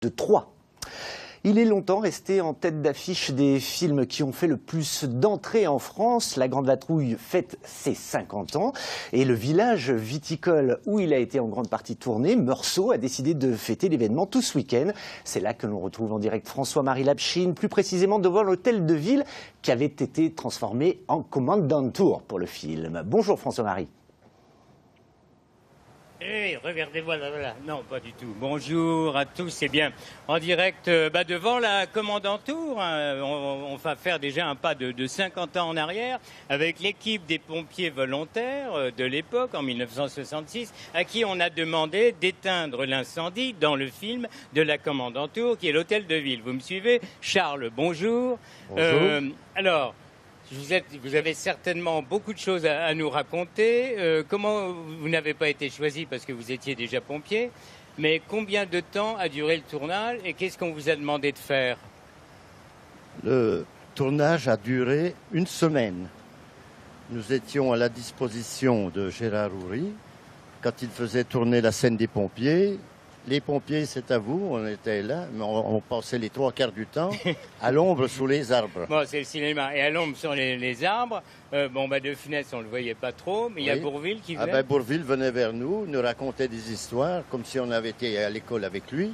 de Troyes. Il est longtemps resté en tête d'affiche des films qui ont fait le plus d'entrées en France. La Grande Vadrouille fête ses 50 ans et le village viticole où il a été en grande partie tourné, Meursault, a décidé de fêter l'événement tout ce week-end. C'est là que l'on retrouve en direct François-Marie Lapchine, plus précisément devant l'hôtel de ville qui avait été transformé en Kommandantur pour le film. Bonjour François-Marie. Eh, regardez, voilà. Non, pas du tout. Bonjour à tous, c'est bien. En direct devant la Kommandantur, hein, on va faire déjà un pas de 50 ans en arrière avec l'équipe des pompiers volontaires de l'époque, en 1966, à qui on a demandé d'éteindre l'incendie dans le film de la Kommandantur, qui est l'hôtel de ville. Vous me suivez? Charles, bonjour. Bonjour. Alors... Vous avez certainement beaucoup de choses à nous raconter. Comment vous n'avez pas été choisi parce que vous étiez déjà pompier, mais combien de temps a duré le tournage et qu'est-ce qu'on vous a demandé de faire? Le tournage a duré une semaine. Nous étions à la disposition de Gérard Houry quand il faisait tourner la scène des pompiers. Les pompiers, c'est à vous, on était là, mais on passait les 3/4 du temps à l'ombre sous les arbres. Bon, c'est le cinéma. Et à l'ombre sur les arbres, De Funès, on ne le voyait pas trop, mais il y a Bourvil qui venait. Bourvil venait vers nous, nous racontait des histoires, comme si on avait été à l'école avec lui.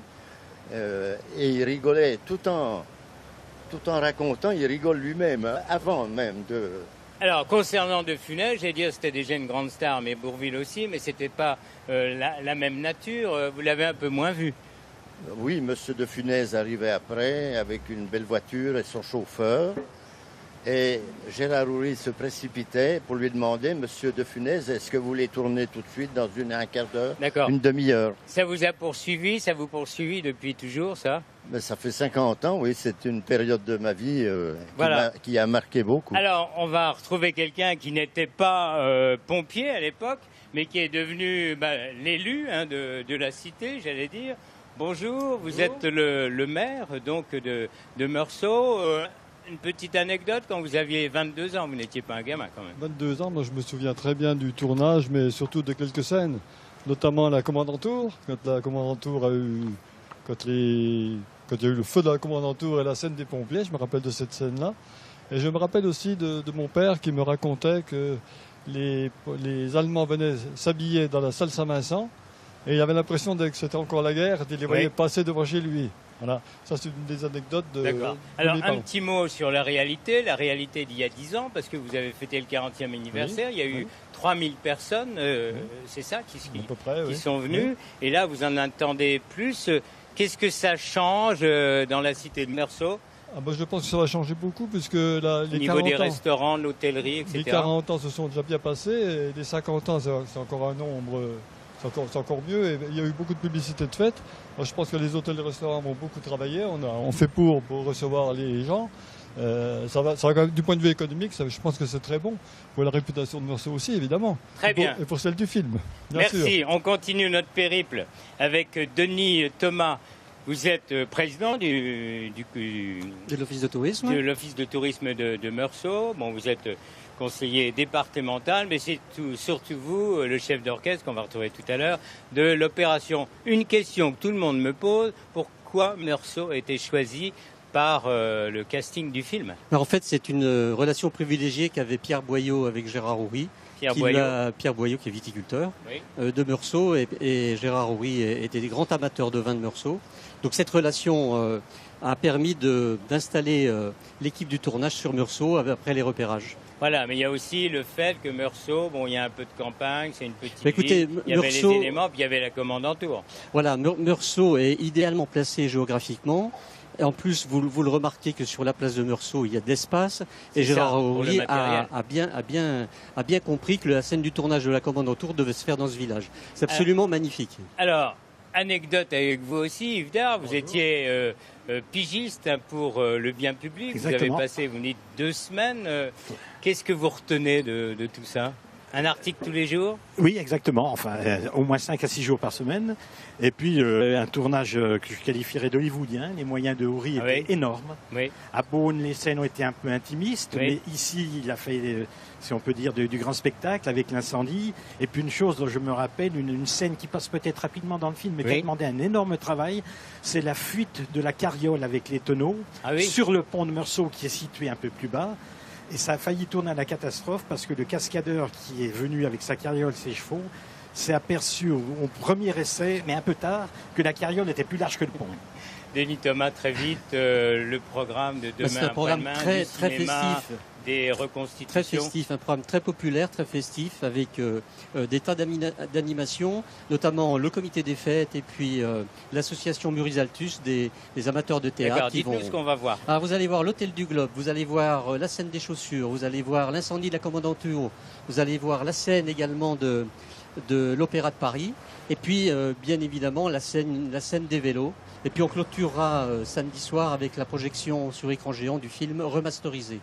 Et il rigolait tout en racontant, il rigole lui-même, avant même de... Alors, concernant De Funès, j'ai dit que c'était déjà une grande star, mais Bourvil aussi, mais c'était pas la même nature. Vous l'avez un peu moins vu. Oui, Monsieur De Funès arrivait après avec une belle voiture et son chauffeur. Et Gérard Houry se précipitait pour lui demander, Monsieur De Funès, est-ce que vous voulez tourner tout de suite dans un quart d'heure, une demi-heure? Ça vous a poursuivi, ça vous poursuit depuis toujours, ça? Mais ça fait 50 ans, oui, c'est une période de ma vie qui a marqué beaucoup. Alors, on va retrouver quelqu'un qui n'était pas pompier à l'époque, mais qui est devenu l'élu de la cité, j'allais dire. Bonjour, vous êtes le maire donc de Meursault. Une petite anecdote, quand vous aviez 22 ans, vous n'étiez pas un gamin quand même. 22 ans, moi je me souviens très bien du tournage, mais surtout de quelques scènes, notamment la Kommandantur, quand la Kommandantur a eu... Quand il y a eu le feu de la Kommandantur et la scène des pompiers, je me rappelle de cette scène-là. Et je me rappelle aussi de mon père qui me racontait que les Allemands venaient s'habiller dans la salle Saint-Vincent et il avait l'impression que c'était encore la guerre, il les voyait passer devant chez lui. Voilà, ça c'est une des anecdotes de... D'accord. Alors un petit mot sur la réalité d'il y a 10 ans, parce que vous avez fêté le 40e anniversaire, il y a eu 3000 personnes, c'est ça, qui sont venues, et là vous en entendez plus. Qu'est-ce que ça change dans la cité de Meursault? Je pense que ça va changer beaucoup, puisque les 40 ans... Au niveau des restaurants, de l'hôtellerie, etc. Les 40 ans se sont déjà bien passés, et les 50 ans c'est encore un nombre... C'est encore mieux, et il y a eu beaucoup de publicité de fête. Moi, je pense que les hôtels et restaurants vont beaucoup travailler. On fait pour recevoir les gens. Ça va, du point de vue économique, je pense que c'est très bon. Pour la réputation de Meursault aussi, évidemment. Très bien. Et pour celle du film. Merci. On continue notre périple avec Denis Thomas. Vous êtes président de l'Office de tourisme. De l'Office de tourisme de Meursault. Bon, vous êtes conseiller départemental, mais c'est surtout vous, le chef d'orchestre qu'on va retrouver tout à l'heure, de l'opération. Une question que tout le monde me pose, pourquoi Meursault a été choisi par le casting du film? En fait, c'est une relation privilégiée qu'avait Pierre Boyot avec Gérard Houry. Pierre Boyot, qui est viticulteur de Meursault, et Gérard Houry était des grands amateurs de vin de Meursault. Donc cette relation a permis d'installer l'équipe du tournage sur Meursault après les repérages. Voilà, mais il y a aussi le fait que Meursault, il y a un peu de campagne, c'est une petite ville, il y avait les éléments, puis il y avait la Kommandantur. Voilà, Meursault est idéalement placé géographiquement. Et en plus, vous le remarquez que sur la place de Meursault, il y a de l'espace. Et Gérard Houry a bien compris que la scène du tournage de la Kommandantur devait se faire dans ce village. C'est absolument magnifique. Alors, anecdote avec vous aussi, Yves Dard, vous étiez pigiste pour le bien public. Exactement. Vous avez passé, vous dites, 2 semaines. Qu'est-ce que vous retenez de tout ça? Un article tous les jours? Oui, exactement. Enfin, au moins 5 à 6 jours par semaine. Et puis, un tournage que je qualifierais d'hollywoodien. Les moyens de Houry étaient énormes. Oui. À Beaune, les scènes ont été un peu intimistes. Oui. Mais ici, il a fait, si on peut dire, du grand spectacle avec l'incendie. Et puis, une chose dont je me rappelle, une scène qui passe peut-être rapidement dans le film, mais qui a demandé un énorme travail, c'est la fuite de la carriole avec les tonneaux sur le pont de Meursault qui est situé un peu plus bas. Et ça a failli tourner à la catastrophe parce que le cascadeur qui est venu avec sa carriole, ses chevaux, s'est aperçu au premier essai, mais un peu tard, que la carriole était plus large que le pont. Denis Thomas, très vite, le programme de demain. C'est un programme très festif. Des reconstitutions. Très festif, un programme très populaire, très festif, avec des tas d'animations, notamment le comité des fêtes et puis l'association Muris Altus des amateurs de théâtre. D'accord, dites-nous ce qu'on va voir. Alors, vous allez voir l'Hôtel du Globe, vous allez voir la scène des chaussures, vous allez voir l'incendie de la Kommandantur, vous allez voir la scène également de l'Opéra de Paris, et puis bien évidemment la scène des vélos. Et puis on clôturera samedi soir avec la projection sur écran géant du film remasterisé.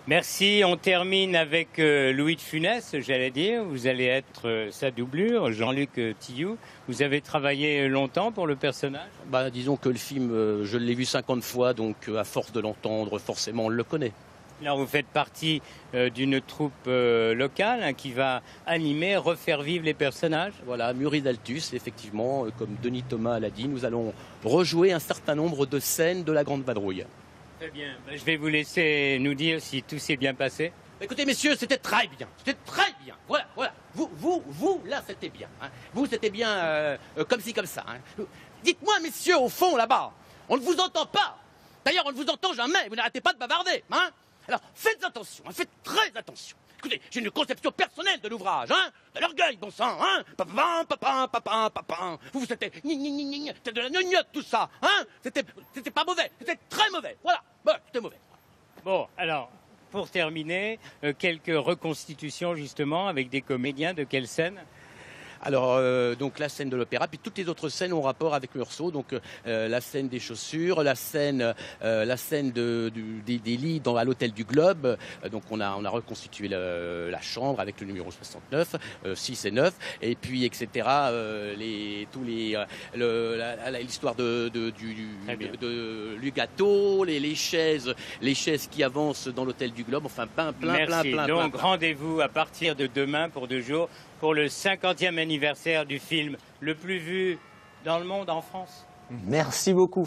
Merci. On termine avec Louis de Funès, j'allais dire. Vous allez être sa doublure, Jean-Luc Tillou. Vous avez travaillé longtemps pour le personnage? Disons que le film, je l'ai vu 50 fois, donc à force de l'entendre, forcément on le connaît. Alors vous faites partie d'une troupe locale qui va animer, refaire vivre les personnages. Voilà, Muris Altus, effectivement, comme Denis Thomas l'a dit, nous allons rejouer un certain nombre de scènes de la Grande Vadrouille. Très bien. Je vais vous laisser nous dire si tout s'est bien passé. Écoutez, messieurs, c'était très bien. C'était très bien. Voilà. Vous, là, c'était bien. Hein. Vous, c'était bien comme ci, comme ça. Hein. Dites-moi, messieurs, au fond, là-bas, on ne vous entend pas. D'ailleurs, on ne vous entend jamais. Vous n'arrêtez pas de bavarder. Hein. Alors, faites attention, faites très attention. Écoutez, j'ai une conception personnelle de l'ouvrage, hein. De l'orgueil, bon sang, hein. Papin. Vous, c'était de la gnognotte, tout ça, hein. C'était pas mauvais, c'était très mauvais. Voilà, c'était mauvais. Bon, alors, pour terminer, quelques reconstitutions, justement, avec des comédiens. De quelle scène? Alors, donc la scène de l'opéra, puis toutes les autres scènes ont rapport avec Meursault. Donc, la scène des chaussures, la scène des lits à l'hôtel du Globe. Donc, on a reconstitué la chambre avec le numéro 69, 6 et 9, et puis etc. L'histoire du gâteau, les chaises qui avancent dans l'hôtel du Globe. Enfin, plein. Donc, rendez-vous à partir de demain pour 2 jours. Pour le 50e anniversaire du film le plus vu dans le monde, en France. Merci beaucoup.